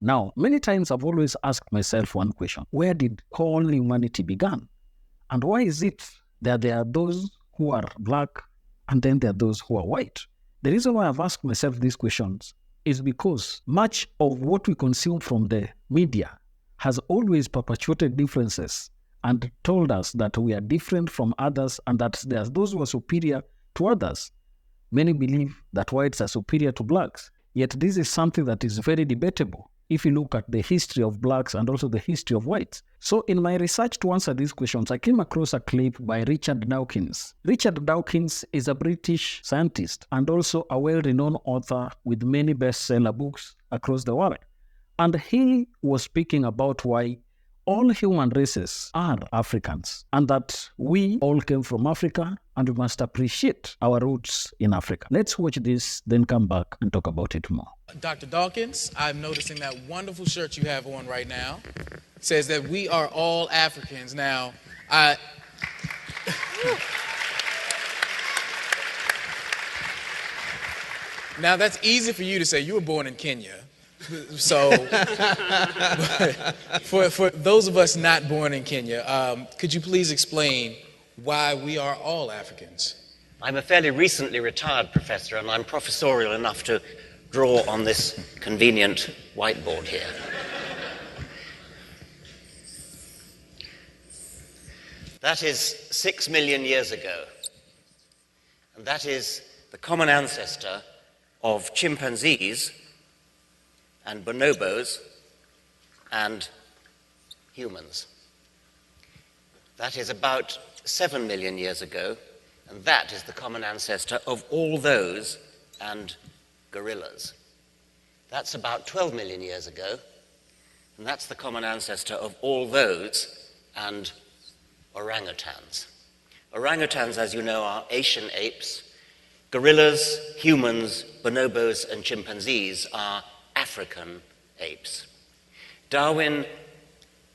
Now, many times I've always asked myself one question: where did all humanity begin? And why is it that there are those who are black and then there are those who are white? The reason why I've asked myself these questions is because much of what we consume from the media has always perpetuated differences and told us that we are different from others and that there's those who are superior to others. Many believe that whites are superior to blacks, yet this is something that is very debatable if you look at the history of blacks and also the history of whites. So in my research to answer these questions, I came across a clip by Richard Dawkins. Richard Dawkins is a British scientist and also a well-renowned author with many bestseller books across the world. And he was speaking about why all human races are Africans and that we all came from Africa and we must appreciate our roots in Africa. Let's watch this, then come back and talk about it more. Dr. Dawkins, I'm noticing that wonderful shirt you have on right now. It says that we are all Africans. Now, now that's easy for you to say. You were born in Kenya. So, for those of us not born in Kenya, could you please explain why we are all Africans? I'm a fairly recently retired professor, and I'm professorial enough to draw on this convenient whiteboard here. That is 6 million years ago, and that is the common ancestor of chimpanzees and bonobos and humans. That is about 7 million years ago, and that is the common ancestor of all those and gorillas. That's about 12 million years ago, and that's the common ancestor of all those and orangutans. Orangutans, as you know, are Asian apes. Gorillas, humans, bonobos, and chimpanzees are African apes. Darwin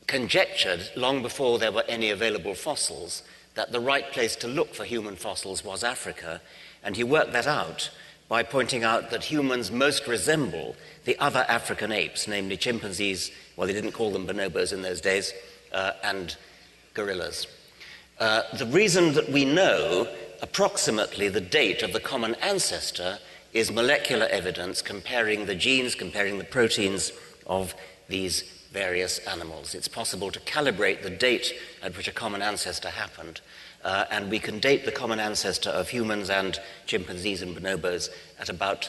conjectured, long before there were any available fossils, that the right place to look for human fossils was Africa, and he worked that out by pointing out that humans most resemble the other African apes, namely chimpanzees, well, they didn't call them bonobos in those days, and gorillas. The reason that we know approximately the date of the common ancestor is molecular evidence comparing the genes, comparing the proteins of these various animals. It's possible to calibrate the date at which a common ancestor happened, and we can date the common ancestor of humans and chimpanzees and bonobos at about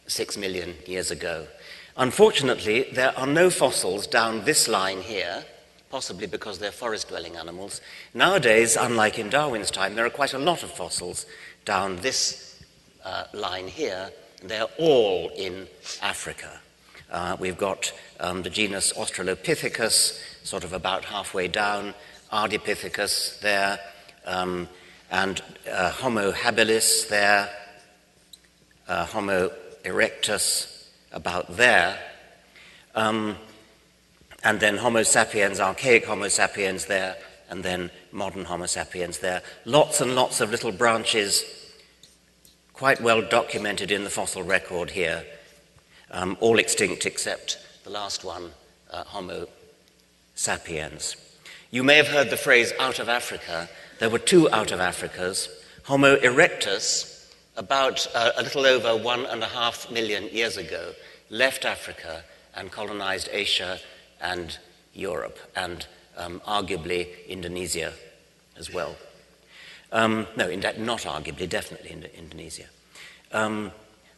6 million years ago. Unfortunately, there are no fossils down this line here, possibly because they're forest-dwelling animals. Nowadays, unlike in Darwin's time, there are quite a lot of fossils down this line here. They're all in Africa. We've got the genus Australopithecus, sort of about halfway down, Ardipithecus there, and Homo habilis there, Homo erectus about there, and then Homo sapiens, archaic Homo sapiens there, and then modern Homo sapiens there. Lots and lots of little branches, quite well documented in the fossil record here, all extinct except the last one, Homo sapiens. You may have heard the phrase out of Africa. There were two out of Africas. Homo erectus, about a little over 1.5 million years ago, left Africa and colonized Asia and Europe, and arguably Indonesia as well. No, not arguably, definitely Indonesia.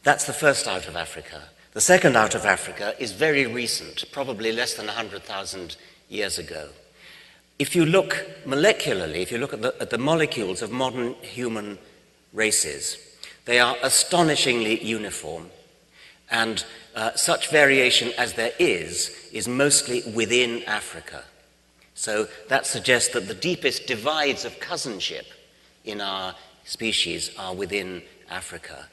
That's the first out of Africa. The second out of Africa is very recent, probably less than 100,000 years ago. If you look molecularly, if you look at the molecules of modern human races, they are astonishingly uniform, and such variation as there is mostly within Africa. So that suggests that the deepest divides of cousinship in our species are within Africa.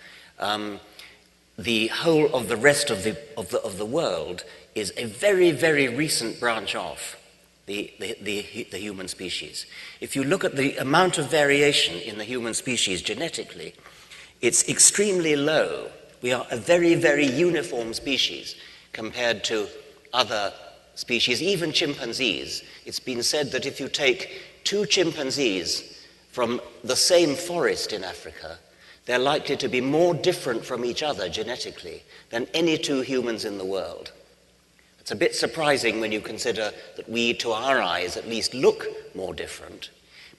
The whole of the rest of the world is a very, very recent branch off the human species. If you look at the amount of variation in the human species genetically, it's extremely low. We are a very, very uniform species compared to other species, even chimpanzees. It's been said that if you take two chimpanzees from the same forest in Africa, they're likely to be more different from each other genetically than any two humans in the world. It's a bit surprising when you consider that we, to our eyes, at least look more different.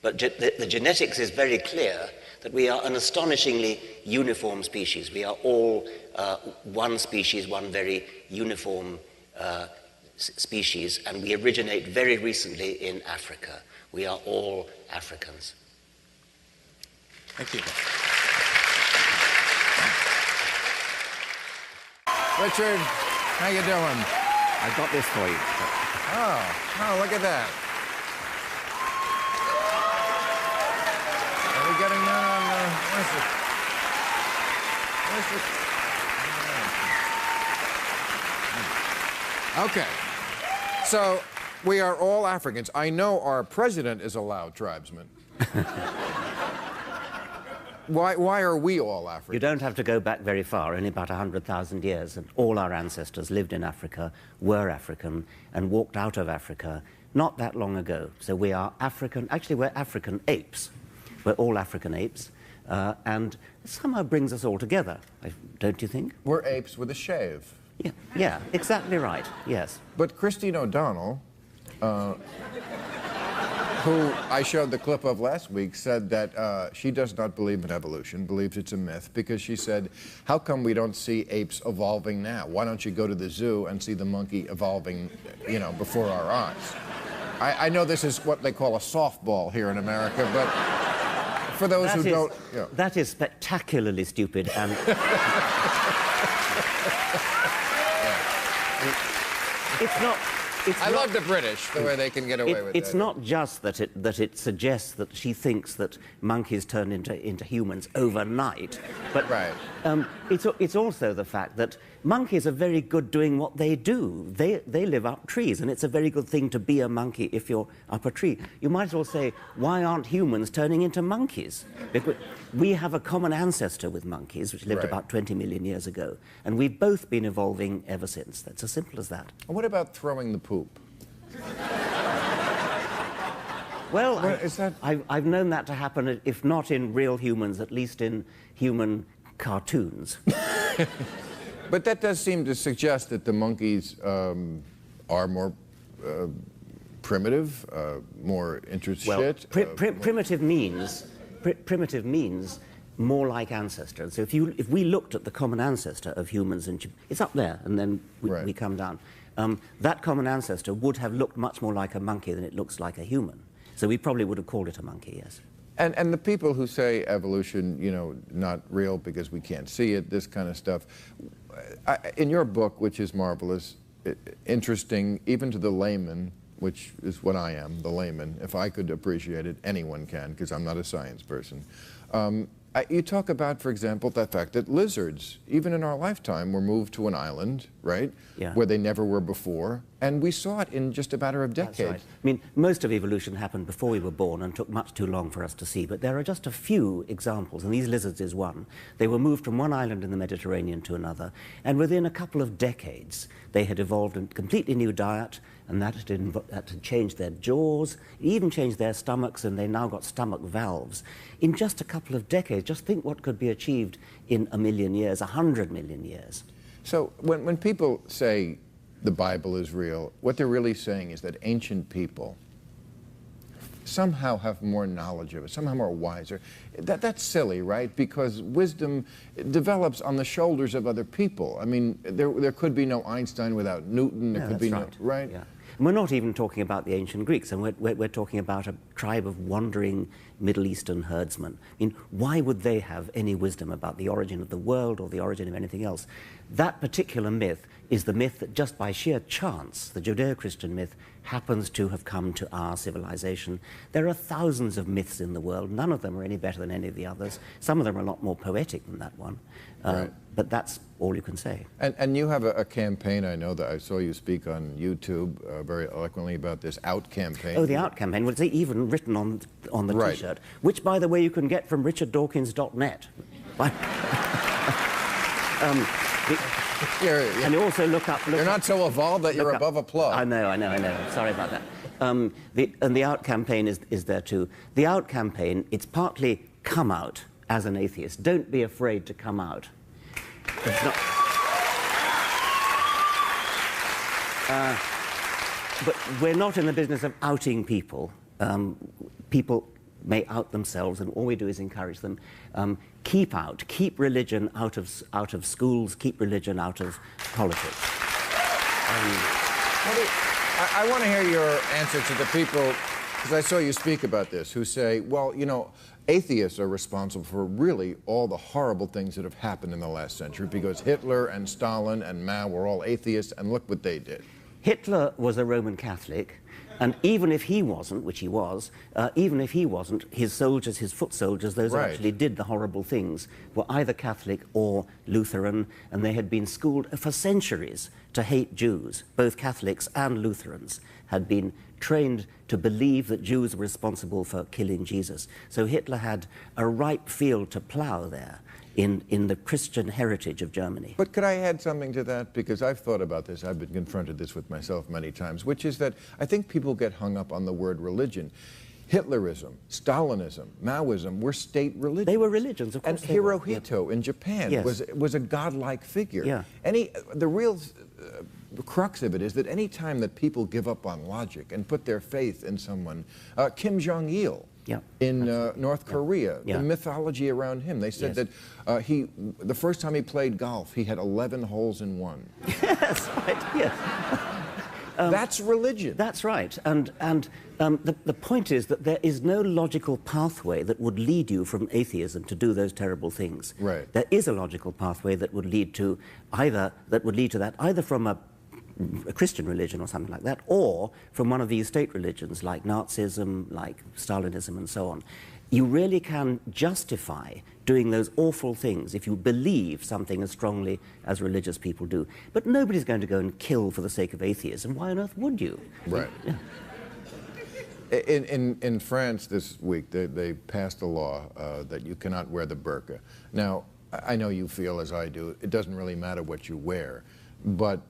But the genetics is very clear that we are an astonishingly uniform species. We are all one species, one very uniform species, and we originate very recently in Africa. We are all Africans. Thank you. Richard, how you doing? I got this for you. Oh, look at that. Are we getting that on where's it? Okay. So, we are all Africans. I know our president is a loud tribesman. Why are we all Africans? You don't have to go back very far, only about 100,000 years, and all our ancestors lived in Africa, were African, and walked out of Africa not that long ago. So we are African, actually we're African apes. We're all African apes, and it somehow brings us all together, don't you think? We're apes with a shave. Yeah, exactly right, yes. But Christine O'Donnell, who I showed the clip of last week, said that she does not believe in evolution, believes it's a myth, because she said, how come we don't see apes evolving now? Why don't you go to the zoo and see the monkey evolving, you know, before our eyes? I know this is what they call a softball here in America, but for those who don't... You know. That is spectacularly stupid and... It's not... I love the British, the way they can get away with it. It's not just that it suggests that she thinks that monkeys turn into humans overnight, but right. It's also the fact that monkeys are very good doing what they do. They live up trees, and it's a very good thing to be a monkey if you're up a tree. You might as well say, why aren't humans turning into monkeys? Because we have a common ancestor with monkeys, which lived about 20 million years ago, and we've both been evolving ever since. That's as simple as that. And what about throwing the poop? Well, I've known that to happen, if not in real humans, at least in human cartoons. But that does seem to suggest that the monkeys are more primitive, more interested. Well, primitive means more like ancestor. So if we looked at the common ancestor of humans and it's up there, and then we come down. That common ancestor would have looked much more like a monkey than it looks like a human. So we probably would have called it a monkey, yes. And the people who say evolution, you know, not real because we can't see it, this kind of stuff, in your book, which is marvelous, interesting, even to the layman, which is what I am, the layman, if I could appreciate it, anyone can, because I'm not a science person. You talk about, for example, the fact that lizards, even in our lifetime, were moved to an island, right? Yeah. Where they never were before, and we saw it in just a matter of decades. That's right. I mean, most of evolution happened before we were born and took much too long for us to see, but there are just a few examples, and these lizards is one. They were moved from one island in the Mediterranean to another, and within a couple of decades, they had evolved a completely new diet, and that had changed their jaws, even changed their stomachs, and they now got stomach valves. In just a couple of decades, just think what could be achieved in 1 million years, 100 million years. So when people say the Bible is real, what they're really saying is that ancient people somehow have more knowledge of it, somehow more wiser. That's silly, right? Because wisdom develops on the shoulders of other people. I mean, there could be no Einstein without Newton. There could be no, right? Yeah. And we're not even talking about the ancient Greeks, and we're talking about a tribe of wandering Middle Eastern herdsmen. I mean, why would they have any wisdom about the origin of the world or the origin of anything else? That particular myth is the myth that just by sheer chance, the Judeo-Christian myth, happens to have come to our civilization. There are thousands of myths in the world. None of them are any better than any of the others. Some of them are a lot more poetic than that one. But that's all you can say. And you have a campaign, I know that I saw you speak on YouTube very eloquently about this OUT campaign. Oh, the OUT campaign. Well, it's even written on the T-shirt, which, by the way, you can get from richarddawkins.net. And you also look up... You're not so evolved that you're above applause. I know. Sorry about that. And the Out campaign is there too. The Out campaign, it's partly come out as an atheist. Don't be afraid to come out. It's not... but we're not in the business of outing people. People may out themselves, and all we do is encourage them. Keep religion out of schools, keep religion out of politics. I want to hear your answer to the people, because I saw you speak about this, who say, well, you know, atheists are responsible for really all the horrible things that have happened in the last century, because Hitler and Stalin and Mao were all atheists, and look what they did. Hitler was a Roman Catholic, and even if he wasn't, which he was, even if he wasn't, his soldiers, his foot soldiers, those who actually did the horrible things, were either Catholic or Lutheran, and they had been schooled for centuries to hate Jews. Both Catholics and Lutherans had been trained to believe that Jews were responsible for killing Jesus. So Hitler had a ripe field to plough there in the Christian heritage of Germany. But could I add something to that? Because I've thought about this, I've been confronted this with myself many times, which is that I think people get hung up on the word religion. Hitlerism, Stalinism, Maoism were state religions. They were religions, of course. And Hirohito in Japan was a godlike figure. Yeah. The real crux of it is that any time that people give up on logic and put their faith in someone, Kim Jong-il, in North Korea, the mythology around him. They said that the first time he played golf, he had 11 holes in one. That's right, yes. That's religion. That's right. And the point is that there is no logical pathway that would lead you from atheism to do those terrible things. Right. There is a logical pathway that would lead to that either from a Christian religion or something like that, or from one of these state religions like Nazism, like Stalinism, and so on. You really can justify doing those awful things if you believe something as strongly as religious people do. But nobody's going to go and kill for the sake of atheism. Why on earth would you? Right. In France this week, they passed a law that you cannot wear the burqa. Now, I know you feel, as I do, it doesn't really matter what you wear, but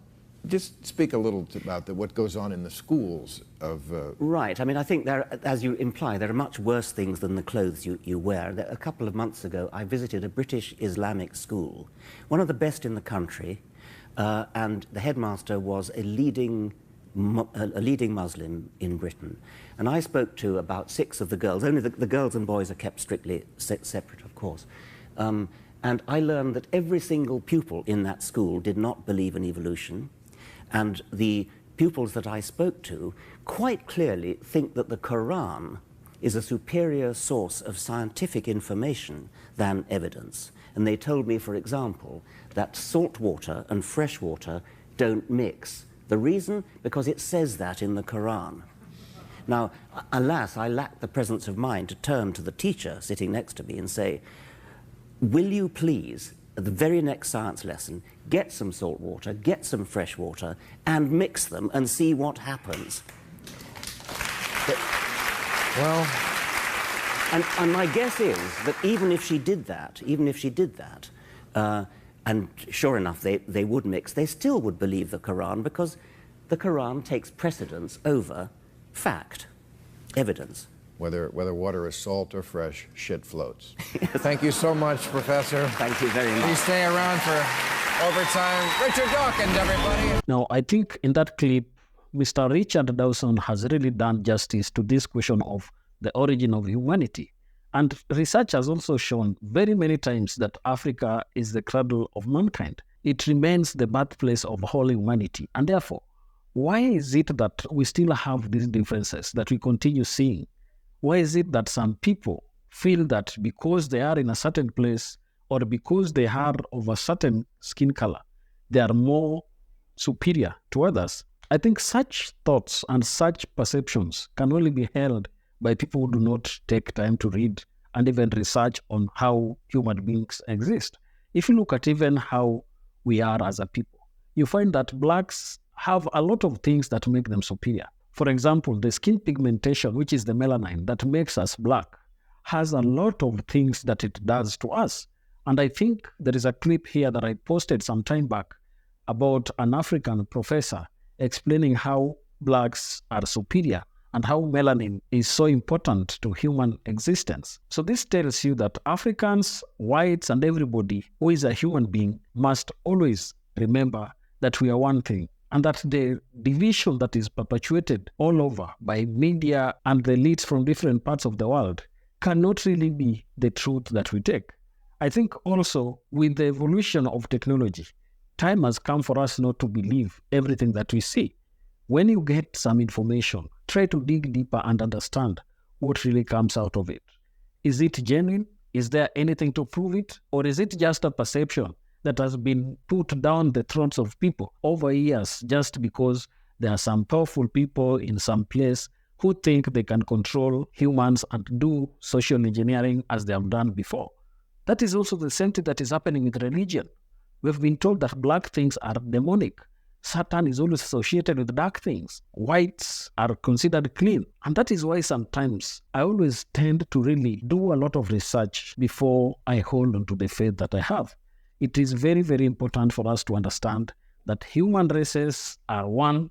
just speak a little about what goes on in the schools of... Right. I mean, I think there, as you imply, there are much worse things than the clothes you wear. A couple of months ago, I visited a British Islamic school, one of the best in the country, and the headmaster was a leading Muslim in Britain. And I spoke to about 6 of the girls. Only the girls and boys are kept strictly separate, of course. And I learned that every single pupil in that school did not believe in evolution. And the pupils that I spoke to quite clearly think that the Quran is a superior source of scientific information than evidence. And they told me, for example, that salt water and fresh water don't mix. The reason? Because it says that in the Quran. Now, alas, I lacked the presence of mind to turn to the teacher sitting next to me and say, will you please, at the very next science lesson, get some salt water, get some fresh water, and mix them and see what happens? Well... And my guess is that even if she did that, and sure enough they would mix, they still would believe the Quran, because the Quran takes precedence over fact, evidence. Whether water is salt or fresh, shit floats. Thank you so much, Professor. Thank you very much. Please stay around for overtime. Richard Dawkins, everybody. Now, I think in that clip, Mr. Richard Dawson has really done justice to this question of the origin of humanity. And research has also shown very many times that Africa is the cradle of mankind. It remains the birthplace of whole humanity. And therefore, why is it that we still have these differences that we continue seeing? Why is it that some people feel that because they are in a certain place or because they are of a certain skin color, they are more superior to others? I think such thoughts and such perceptions can only be held by people who do not take time to read and even research on how human beings exist. If you look at even how we are as a people, you find that blacks have a lot of things that make them superior. For example, the skin pigmentation, which is the melanin that makes us black, has a lot of things that it does to us. And I think there is a clip here that I posted some time back about an African professor explaining how blacks are superior and how melanin is so important to human existence. So this tells you that Africans, whites, and everybody who is a human being must always remember that we are one thing, and that the division that is perpetuated all over by media and the elites from different parts of the world cannot really be the truth that we take. I think also with the evolution of technology, time has come for us not to believe everything that we see. When you get some information, try to dig deeper and understand what really comes out of it. Is it genuine? Is there anything to prove it? Or is it just a perception that has been put down the throats of people over years just because there are some powerful people in some place who think they can control humans and do social engineering as they have done before? That is also the same thing that is happening with religion. We've been told that black things are demonic. Satan is always associated with dark things. Whites are considered clean. And that is why sometimes I always tend to really do a lot of research before I hold on to the faith that I have. It is very, very important for us to understand that human races are one,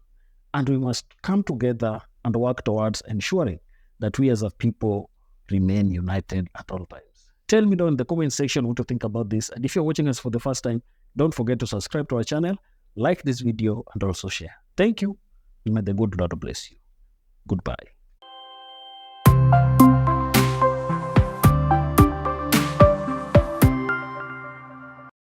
and we must come together and work towards ensuring that we as a people remain united at all times. Tell me down in the comment section what you think about this. And if you're watching us for the first time, don't forget to subscribe to our channel, like this video, and also share. Thank you, and may the good Lord bless you. Goodbye.